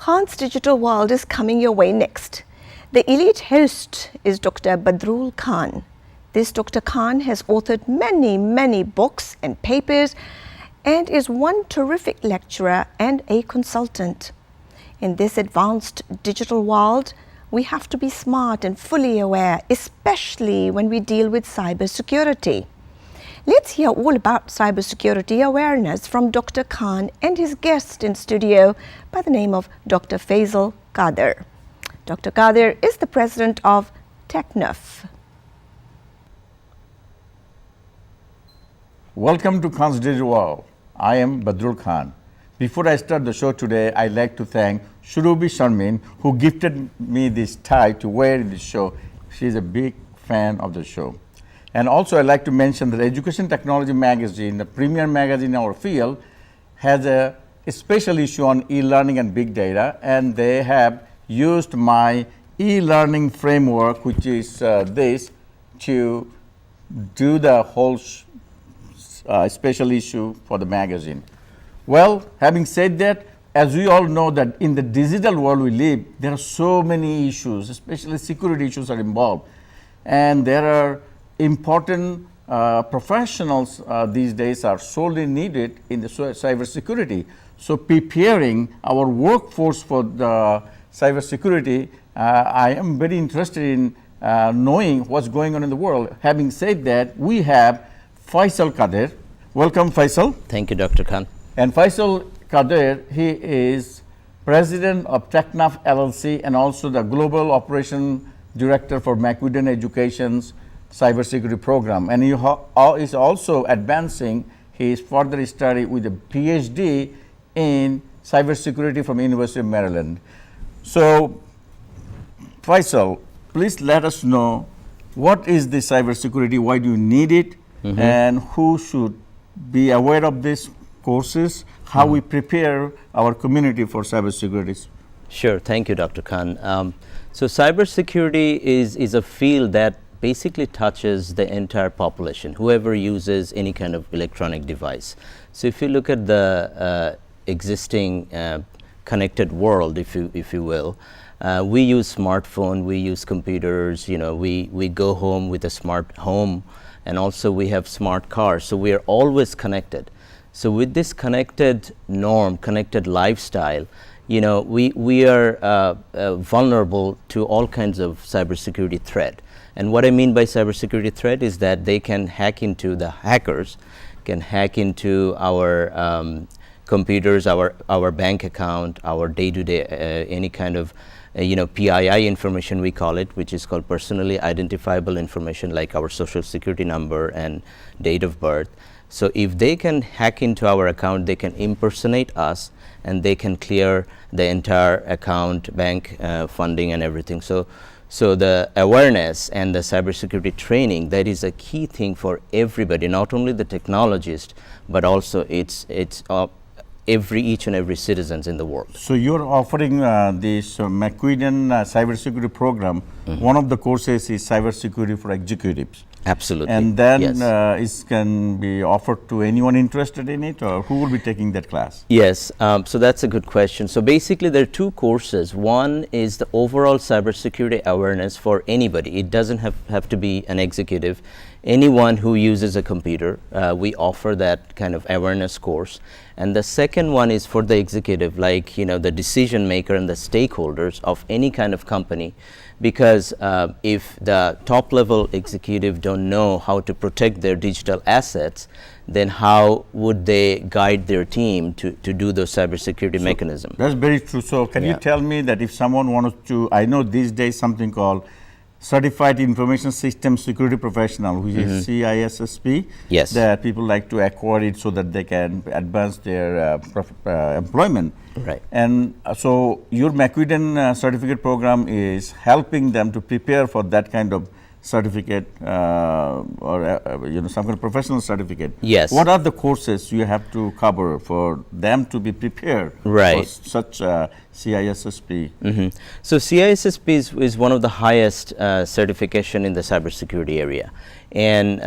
Khan's Digital World is coming your way next. The elite host is Dr. Badrul Khan. This Dr. Khan has authored many books and papers and is one terrific lecturer and a consultant. In this advanced digital world, we have to be smart and fully aware, especially when we deal with cybersecurity. Let's hear all about cybersecurity awareness from Dr. Khan and his guest in studio by the name of Dr. Faisal Quader. Dr. Quader is the president of Technuf. Welcome to Khan's Digital World. I am Badrul Khan. Before I start the show today, I'd like to thank Shurubi Sharmin, who gifted me this tie to wear in the show. She's a big fan of the show. And also I'd like to mention that Education Technology Magazine, the premier magazine in our field, has a special issue on e-learning and big data, and they have used my e-learning framework, which is this, to do the whole special issue for the magazine. Well, having said that, as we all know that in the digital world we live, there are so many issues, especially security issues are involved. And there are important professionals these days are sorely needed in the cybersecurity. So preparing our workforce for the cybersecurity, I am very interested in knowing what's going on in the world. Having said that, we have Faisal Quader. Welcome, Faisal. Thank you, Dr. Khan. And Faisal Quader, he is president of Technuf LLC and also the global operation director for McWhedon Education's cybersecurity program. And he is also advancing his further study with a PhD in cybersecurity from University of Maryland. So, Faisal, please let us know what is the cybersecurity, why do you need it, and who should be aware of these courses, how we prepare our community for cybersecurity. Sure, thank you, Dr. Khan. So cybersecurity is a field that basically touches the entire population, whoever uses any kind of electronic device. So if you look at the existing connected world, if you will, we use smartphone, we use computers, we go home with a smart home, and also we have smart cars. So we are always connected. So with this connected norm, connected lifestyle, we are vulnerable to all kinds of cybersecurity threat. And what I mean by cybersecurity threat is that they can hack into, the hackers can hack into our computers, our bank account, our day-to-day, any kind of PII information we call it, which is called personally identifiable information like our social security number and date of birth. So if they can hack into our account, they can impersonate us and they can clear the entire account, bank funding and everything. So the awareness and the cybersecurity training, that is a key thing for everybody, not only the technologist, but also it's each and every citizens in the world. So you're offering this McWhedon cybersecurity program. One of the courses is cybersecurity for executives. Absolutely. And then yes. It can be offered to anyone interested in it, or who will be taking that class? Yes, so that's a good question. So basically there are two courses. One is the overall cybersecurity awareness for anybody. It doesn't have to be an executive. Anyone who uses a computer, we offer that kind of awareness course. And the second one is for the executive, like the decision maker and the stakeholders of any kind of company. Because if the top level executive don't know how to protect their digital assets, then how would they guide their team to do those cybersecurity mechanisms? That's very true. So can you tell me that if someone wants to, I know these days something called Certified Information System Security Professional, which is CISSP, yes, that people like to acquire it so that they can advance their employment. Right. And so your McWhedon certificate program is helping them to prepare for that kind of certificate or some kind of professional certificate. Yes. What are the courses you have to cover for them to be prepared Right. for such CISSP? So CISSP is one of the highest certification in the cybersecurity area. And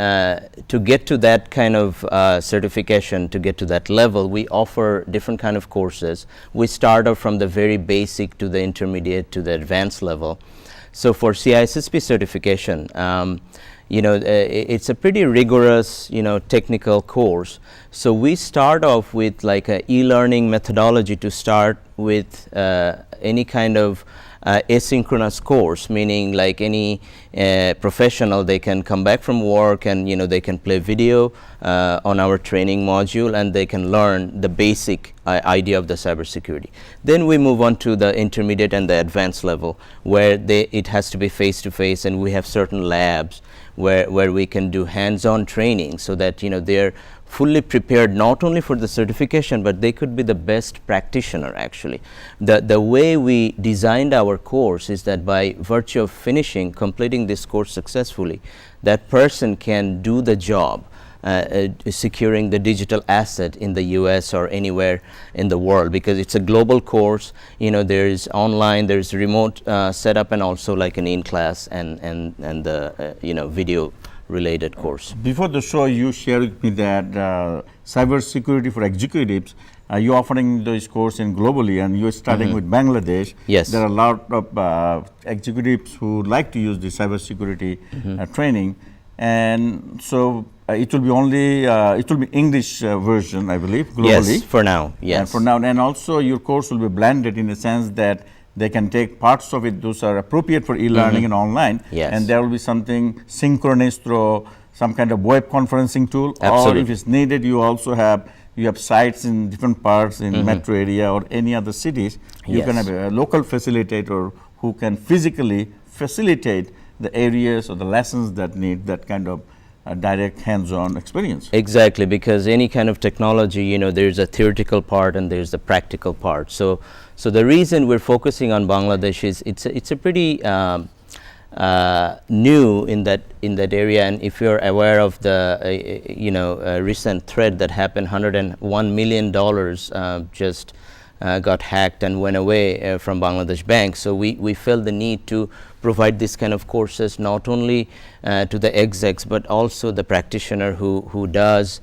to get to that kind of certification, to get to that level, we offer different kind of courses. We start off from the very basic to the intermediate to the advanced level. So for CISSP certification, it's a pretty rigorous, technical course. So we start off with like a e-learning methodology to start with any kind of asynchronous course, meaning like any professional, they can come back from work and they can play video on our training module, and they can learn the basic idea of the cybersecurity. Then we move on to the intermediate and the advanced level, where it has to be face to face, and we have certain labs where we can do hands-on training, so that they're fully prepared not only for the certification, but they could be the best practitioner actually. The way we designed our course is that by virtue of completing this course successfully, that person can do the job securing the digital asset in the US or anywhere in the world, because it's a global course. There is online, there's remote setup, and also like an in-class and the video related course. Before the show, you shared with me that cybersecurity for executives, you're offering this course in globally, and you're starting with Bangladesh. Yes. There are a lot of executives who like to use the cybersecurity training, and so it will be only English version, I believe, globally. Yes, for now. Yes. And for now, and also your course will be blended in a sense that they can take parts of it, those are appropriate for e-learning and online, Yes. and there will be something synchronous through some kind of web conferencing tool. Absolutely. Or if it's needed, you have sites in different parts in metro area or any other cities. You can Yes. have a local facilitator who can physically facilitate the areas or the lessons that need that kind of direct hands-on experience. Exactly, because any kind of technology, there's a theoretical part and there's the practical part. So the reason we're focusing on Bangladesh is it's a pretty new in that area. And if you're aware of the recent threat that happened, $101 million just got hacked and went away from Bangladesh Bank. So we felt the need to provide this kind of courses not only to the execs, but also the practitioner who does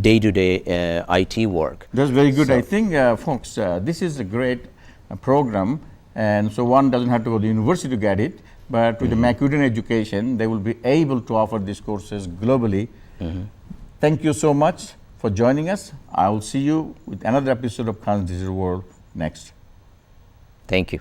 day-to-day IT work. That's very good. I think, folks, this is a great program, and so one doesn't have to go to the university to get it, but with the Macudan education, they will be able to offer these courses globally. Thank you so much for joining us. I will see you with another episode of Khan's Digital World next. Thank you.